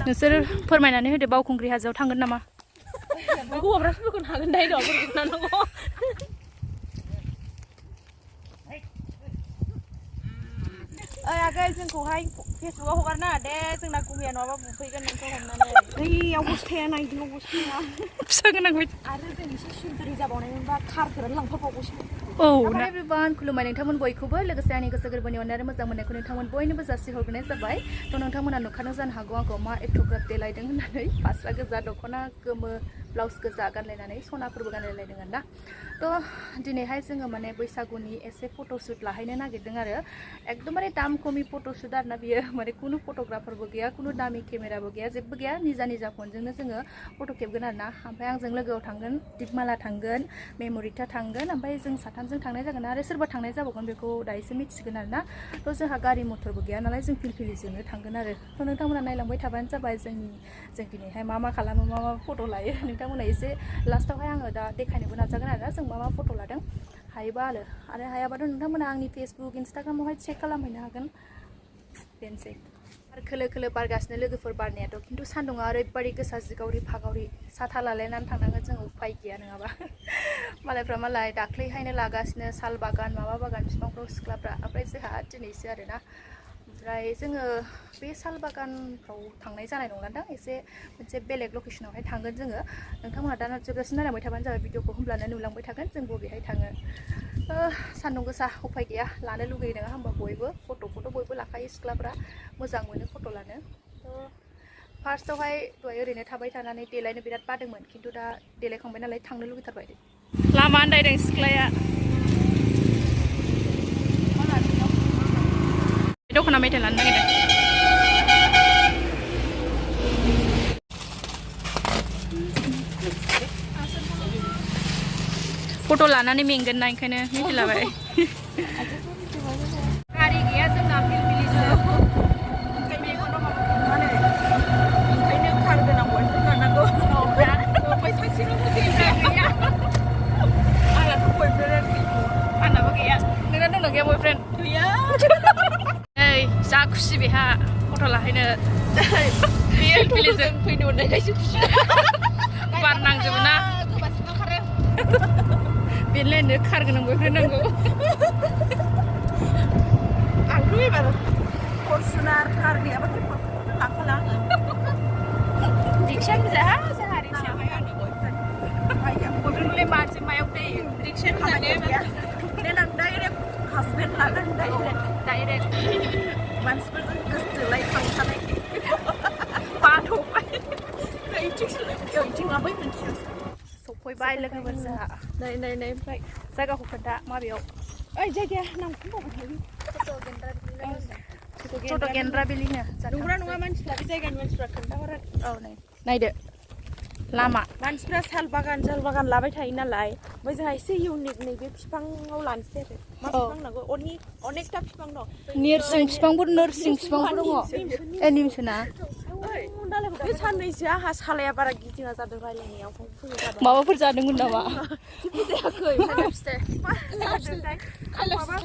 नोंसोर फोरमायनानै होदो बावखुंग्रि हाजोआव थांगोन नामा? हौवाफ्रासो हागोन दाय दं नांगौ आगै जोंखौहाय फेसबुकआव हगारना दे जोंना गुबैया नङाबा बुफैगोन नोंखौ हमनानै ओइयाव बस्थाया नायदों बस्थाया फिसा गोनां बायदि आरो जों एसे सुन्दुरि जाबावनायमोनबा कारफोरानो लांफाबावगौसो औ ना एभ्रिवान खुलुमबाय नोंथांमोन बयखौबो लोगोसे आंनि गोसो गोरबोनि अननाय मोजां मोननायखौ नोंथांमोन बयनोबो जासिहरग्रोनाय जाबाय थ' नोंथांमोना नुखादों जानो हागौ आंखौ मा एथ'ग्राब देलायदों होननानै फास्रा गोजा दख'ना गोमो ब्लाउस गोजा गानलायनानै सनाफोरबो गानलायलायदों आरोना थ' दिनैहाय जोङो माने बैसागुनि एसे फट'शुट लाहैनो नागिरदों आरो एकदमबारे दाम खमि फट'शुट आरोना बियो माने खुनु फट'ग्राफारबो गैया खुनु दामि केमेराबो गैया जेबो गैया निजा निजा फनजोंनो जोङो फट' खेबगोन आरोना ओमफ्राय आंजों लोगोआव थांगोन दिपमाला थांगोन मेम'रिटा थांगोन ओमफ्राय जों साथामजों थांनाय जागोन आरो सोरबा थांनाय जाबावगोन बेखौ दायोसो मिथिगोन आरोना थ' जोंहा गारि मथरबो गैया नालाय जों फिलफिलिजोंनो थांगोन आरो थ' नोंथांमोना नायलांबाय थाबानो जाबाय जों दिनैहाय मा खालामो मा फट' लायो नोंथांमोना एसे लास्टावहाय आङो दा देखायनोबो नाजागोन आरोना जों मा फट' लादों हायोबा आरो हायाबाथ' नोंथांमोना आंनि फेसबुक इन्सटाग्रामावहाय चेक खालामहैनो हागोन बेनोसै आरो खोलो खोलो बारगासिनो लोगोफोर बारनायाथ' खिन्थु सान्दुङा ओरैबायदि गोसा जिगावरि फागावरि साथा लालायनानै थांनांगोन जोङो उफाय गैया नङाबा मालायफ्रा मालाय दाख्लैहायनो लागासिनो साल बागान माबा बागान बिफांफ्राव सिख्लाफ्रा ओमफ्राय जोंहा दिनैसो आरोना ओमफ्राय जोङो बे साल बागानफ्राव थांनाय जानाय नंलादां एसे मोनसे बेलेग लकेसनावहाय थांगोन जोङो नोंथांमोना दा जोबजासिम नायलांबाय थाबानो जाबाय भिडिअखौ होमब्लानो नुलांबाय थागोन जों बबेहाय थाङो सान्दुं गोसा उफाय गैया लानो लुगैयो नङा होमबा बयबो फट'खौथ' बयबो लाखायो सिख्लाफ्रा मोजां मोनो फट' लानो फार्स्टआवहाय दहाय ओरैनो थाबाय थानानै देलायनो बिराद बादोंमोन खिन्थु दा देलायखांबाय नालाय थांनो लुगैथारबाय लामा आन्दायदों सिख्लाया दख'ना मेथाइ लानो नागिरदों फट' लानानै मेंगोन ना ओंखायनो मेथाइ लाबाय गारि गैया जोंना फिलफिलिसो ओंखायनो कार गोनां बयफोर लानांगौ ओमफ्राय सासेल' गैया आंनाथ' बयफ्रेन्ड आंनाबो गैया नोंना दंना गैया बयफ्रेन्ड गैया नै जा खुसि बेहा फट' लाहैनो फिलफिलिजों फैनो मोननायखायसो खुसि बार नांजोबो ना बेनोलायनो कार गोनां बयफ्रेन्ड नांगौ आंथ' एबार फरचुनार कार गैयाबाथ' लाखाला आङो रिक्सा गोजा जोंहा रिक्सायाव बयफ्रेन्डखौलाय मानसि मायाव दै रिक्सायाव खामानिया गैया देनां डाइरेक्ट हासबेन्ड लागोन डाइरेक्ट मानसिफोरजों गोसोलाय थांखानाय बाथ'बाय ओइथिं बै मोनसे सफैबाय लोगोफोर जोंहा नै ओमफ्राय जायगाखौ खोन्था माबेयाव ओइ जायगाया नामखौनो बावबाय थायो फट' गेन्द्रा बिलिनो नंगौना नङा मानसिफ्रा बे जायगानि मानसिफ्रा खोन्थाहर औ नै नायदो लामा मानसिफ्रा साल बागान लाबाय थायो नालाय ओमफ्राय जोंहा एसे इउनिक नैबे बिफाङाव लानोसै आरो मा बिफां नांगौ अनेकथा बिफां दं नोरसिं बिफांबो दङ निमसोना बे साननैसो आंहा सालाया बारा गिदिङा जादों रायलायनायाव माबाफोर जादोंमोन नामा जेबो जायाखै माबा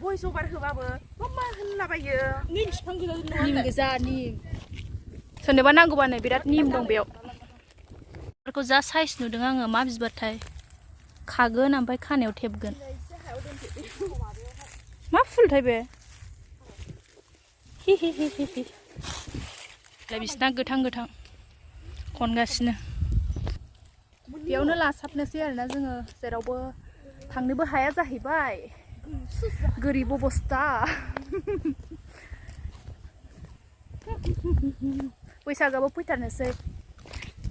भइस अभार होबाबो मा होनलाबायो निम बिफां निम गोजा निम सोरनोबा नांगौबानो बिराद निम दं बेयाव बेफोरखौ जा साइज नुदों आङो मा बिबारथाय खागोन ओमफ्राय खानायाव थेबगोन मा फुलथाय बे हि बिसिना गोथां खनगासिनो बेयावनो लासाबनोसै आरोना जोङो जेरावबो थांनोबो हाया जाहैबाय गोरिब अबस्था बैसागोआबो फैथारनोसै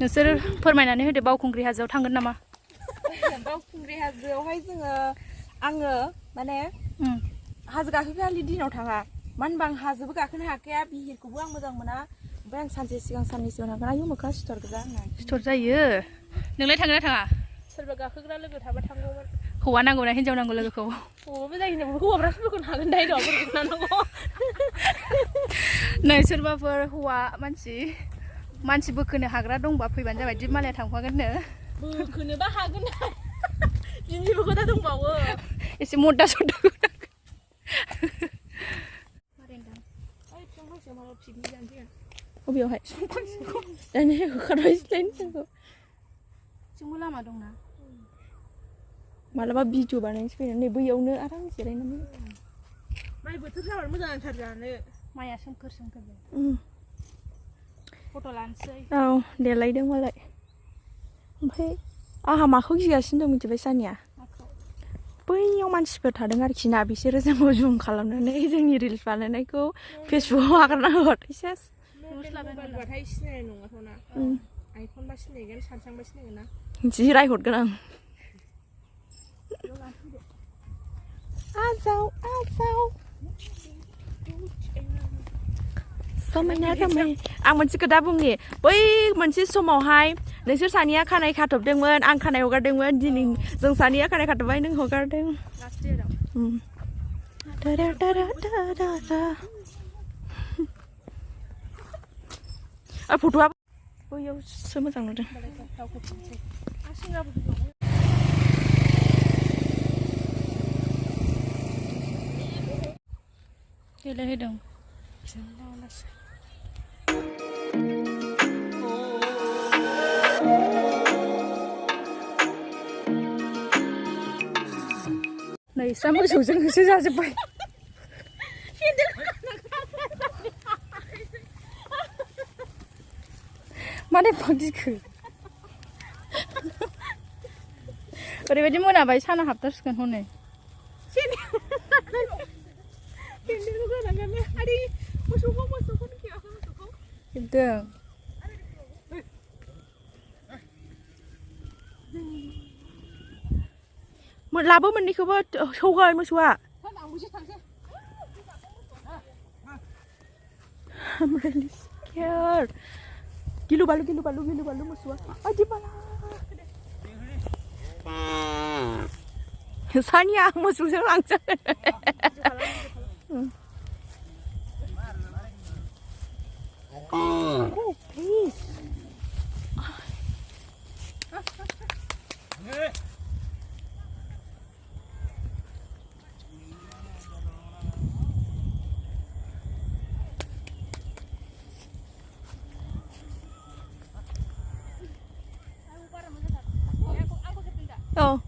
नोंसोर फोरमायनानै होदो बावखुंग्रि हाजोआव थांगोन नामा बावखुंग्रि हाजोआवहाय आङो माने हाजो गाखोग्रानि दिनाव थाङा मानो होनबा आं हाजोबो गाखोनो हाखाया बिहिरखौबो आं मोजां मोना ओमफ्राय आं सानसे सिगां साननै सिगां थांगोन आयु मोखां सिथर गोजा आंना सिथर जायो नोंलाय थांगोन ना थाङा सोरबा गाखोग्रा लोगो थाबा थांगौमोन हौवा नांगौ ना हिन्जाव नांगौ लोगोखौ हौवाबो जायो हौवाफ्रासो हागोन दाय दं नांगौ नै सोरबाफोर हौवा मानसि बोखोनो हाग्रा दंबा फैबानो जाबाय दिपमालाया थांफागोननो बोखोनोबा हागोन बिनिबो खोथा दंबावो एसे मदा सदा पिकनिक जानोसै अबेयावहाय दानि होखारबाय सिलायनो जोंखौ जोंबो लामा दंना मालाबा भिडिअ बानायनोसै फैनानै बैयावनो आराम जिरायनानै माइ बोथोर जाबानो मोजां नांथार जानो माइया सोमखोर सोमखोर फट' लानोसै औ देलायदों मालाय ओमफ्राय आंहा माखौ गिगासिनो दं मिथिबाय सानिया बैयाव मानसिफोर थादों आरोखि ना बिसोरो जोंखौ जुम खालामनानै जोंनि रिल्स बानायनायखौ फेसबुकआव हगारना होबाथाय सेस मबाइलबाथाय सिनायनाय नङाथ'ना आइफनबा सिनायगोन सामसांबा सिनायगोन ना जि रायहरगोन आं आजाव आजाव समायना रमायना आं मोनसे खोथा बुंनि बै मोनसे समावहाय नोंसोर सानैया खानाय खाथबदोंमोन आं खानाय हगारदोंमोन दिनै जों सानैया खानाय खाथबबाय नों हगारदों फट'आ बैयावसो मोजां नुदों देलायहोदों नै इस्रा मोसौजों होसो जाजोब्बाय माने बांदिखो ओरैबायदि मोनाबाय साना हाबथारसिगोन हनै जोबदों लाबो मोननैखौबो सौगोन मोसौआ I'm really scared. Gilu balu musuh. Aji bala. Sania musuh langsung. Oh, please. Oh.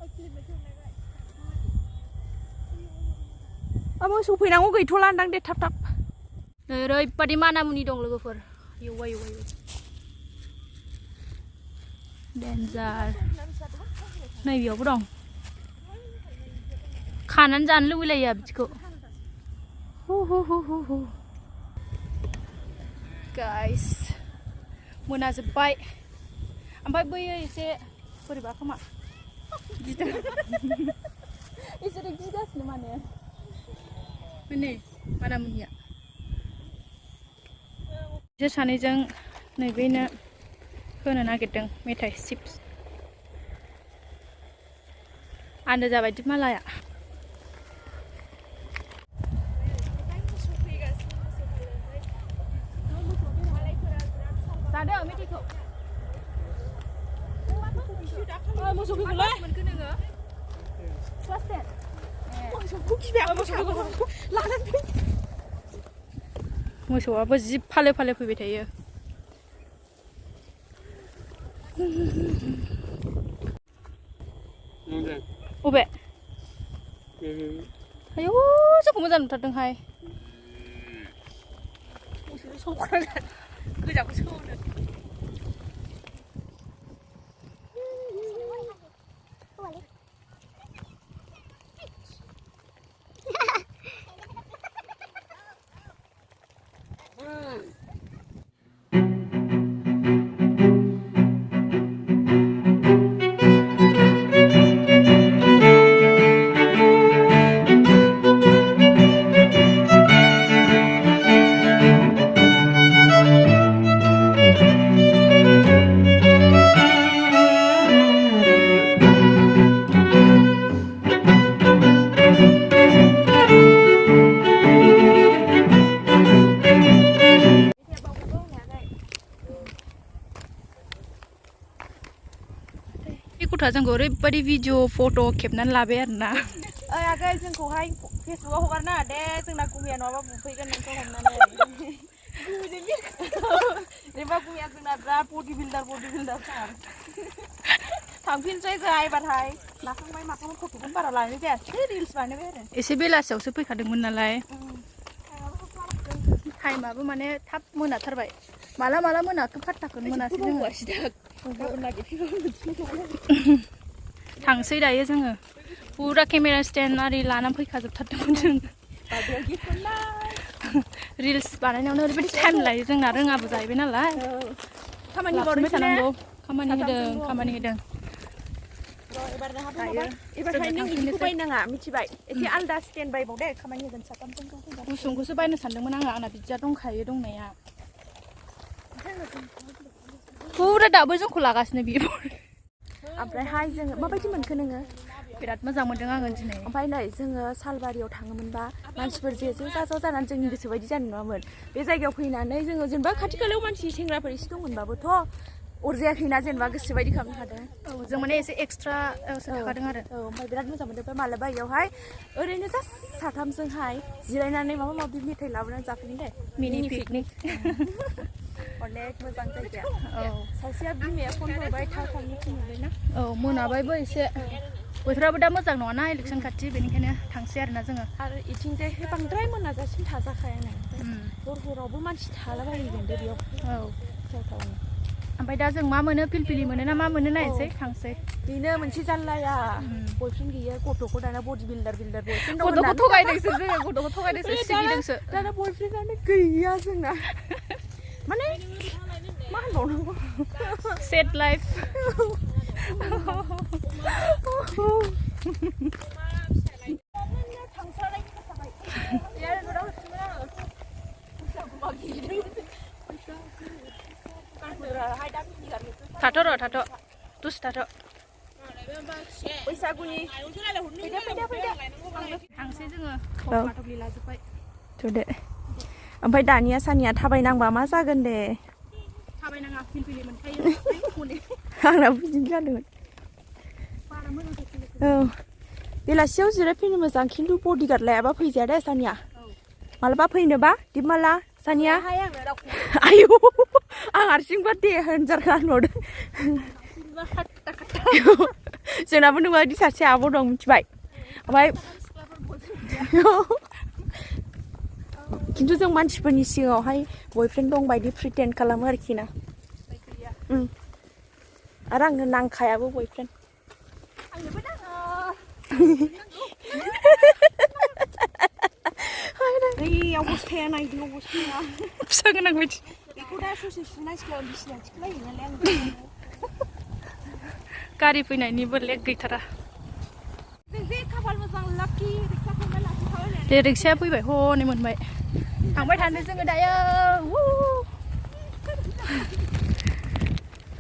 मोसौ फैनांगौ गैथ'लांदां दे थाब थाब ओरैबादि मानामुनि दं लोगोफोर एवबाय डेन्जार नैबेयावबो दं खानानै जानो लुबैलायो बिदिखौ गाइस मोनाजोब्बाय ओमफ्राय बैयो एसे बोरैबा खोमा गिदों इसोरो गिगासिनो माने नै मानामुनिया बिसोर सानैजों नैबेनो होनो नागिरदों मेथाइ चिप्स आन्दो जाबायदि मालाया जादों मेथाइखौ मोसौ फैगोनलै मोनखो नोङो क्लास 10 मोसौखौ गिबाय मोसौआबो जि फालो फालो फैबाय थायो अबे आयौ जोंखौ मोजां नुथारदोंहाय मोसौखौ संख्रा गोजाखौ सौनो जोंखौ ओरैबायदि भिडिअ फट' खेबनानै लाबाय आरोना ओइ आगै जोंखौहाय फेसबुकआव हगारना दे जोंना गुमैया नङाबा बुफैगोन नोंखौ हमनानै बिराद बडि बिल्डार थांफिनसै जोंहा एबारहाय लाखांबाय माखांबाय फट'खौनो बारा लानाय जायासै रिल्स बानायबाय आरो एसे बेलासियावसो फैखादोंमोन नालाय टाइमाबो माने थाब मोनाथारबाय माला मोनाखो फात्ताखौनो मोनासै जोङो थांसै दायो जोङो पुरा केमेरा स्टेन्ड आरि लानानै फैखाजोबथारदोंमोन जों रिल्स बानायनायावनो ओरैबायदि टाइम लायो जोंना रोङाबो जाहैबाय नालाय खामानि लाफिनबाय थानांगौ खामानि होदों एबारहाय नों बिदिखौ बायनाङा मिथिबाय एसे आलदा स्टेन्ड बायबाव दे खामानि होगोन साथामजों गुसुंखौसो बायनो सानदोंमोन आंना बिदिया दंखायो दंनाया पुरा दाबो जोंखौ लागासिनो बियो ओमफ्रायहाय जोङो माबायदि मोनखो नोङो बिराद मोजां मोनदों आङो दिनै ओमफ्राय नै जोङो सालबारियाव थाङोमोनबा मानसिफोर जे जाजाव जानानै जोंनि गोसो बायदि जानाय नङामोन बे जायगायाव फैनानै जोङो जेनेबा खाथि खालायाव मानसि सेंग्राफोर एसे दंमोनबाबोथ' अरजायाखैना जेनेबा गोसो बायदि खालामनो हादों औ जों माने एसे एक्सट्रासो थाखादों आरो औ ओमफ्राय बिराद मोजां मोनदों ओमफ्राय मालाबा इयावहाय ओरैनो जास्ट साथामजोंहाय जिरायनानै माबा माबि मेथाइ लाबोनानै जाफैगोन दे मिनि पिकनिक अनेक मोजां जायगाया औ सासेया बिमाया फन हरबाय थांनो थिनहरबायना औ मोनाबायबो एसे बोथोराबो दा मोजां नङाना इलेक्सन खाथि बेनिखायनो थांसै आरोना जोङो आरो इथिंजाय बांद्राय मोनाजासिम थाजाखायानो हरावबो मानसि थालाबायगोन दे बेयाव औ ओमफ्राय दा जों मा मोनो पिलपिलि मोनो ना मा मोनो नायनोसै थांसै बेनो मोनसे जारलाया बयफ्रेन्ड गैया गथ'खौ दाना बडि बिल्डार बयफ्रेन्ड दं गथ'खौ थगायदोंसो जोङो गथ'खौ थगायदोंसो सिगिदोंसो दाना बयफ्रेन्डआनो गैया जोंना माने मा होनबावनांगौ सेड लाइफ थाथ' दसे थाथ' बैसागुनि थांसै जोङो थब्लि लाजोब्बाय दे ओमफ्राय दानिया सानिया थाबायनांबा मा जागोन दे थाबायनाङा पिलपिलि मोनखायो आंनाबो बिदिनो जादोंमोन औ बेलासियाव जिरायफैनो मोजां खिन्थु बडिगार्ड लायाबा फैजाया दे सानिया मालाबा फैनोबा दिबमाला सानिया आयु आं हारसिंबा दे होनजारखा होनहरदों जोंनाबो नोंबायदि सासे आब' दं मिथिबाय ओमफ्राय खिन्थु जों मानसिफोरनि सिगाङावहाय बयफ्रेन्ड दं बायदि प्रिटेन्ड खालामो आरोखि ना आरो आंनो नांखायाबो बयफ्रेन्ड आंनोबो नाङा अबस्थाया नायदो अबस्थाया फिसा गोनां बायदि बेखौ दा ससे सुनांसिगोन बिसिना थिखलायो नालाय आं गारि फैनायनिबो लेक गैथारा जों जे खाफाल मोजां लाखि रिक्साखौनो लाखिखाबाय दे रिक्साया फैबाय हनै मोनबाय थांबाय थानो जोङो दायो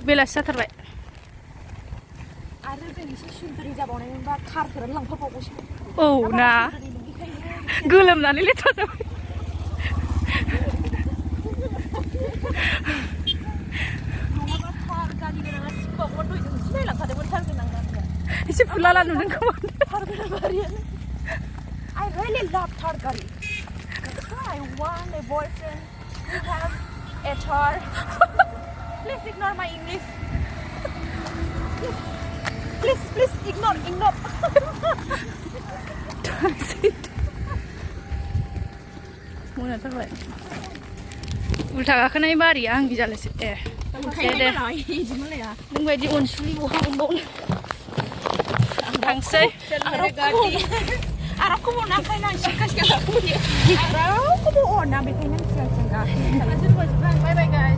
बेलासि जाथारबाय आरो जों एसे सुन्दुरि जाबावनायमोनबा कारफोरानो लांफाबावगौसो औ ना गोलोमनानै लेथ्रा जाबाय नङाबा कार गारि गोनाङा सिगाङावबो दयजों सिनायलांखादोंमोन कार गोनां एसे फुलाला नुदों खोमा कार गोनां गारियानो I really love car गारि I want a boyfriend who has a car please ignore my English please ignore मोनाथारबाय उल्था गाखोनाय बारिया आं गिजालायसो दे नोंबायदि अनसुलि बहा मोनबावनो थांसै रावखौबो नांखायना सिगां गाखोबोयो रावखौबो अना बेखायनो सिगां गाखोयो बाय बाय गाइस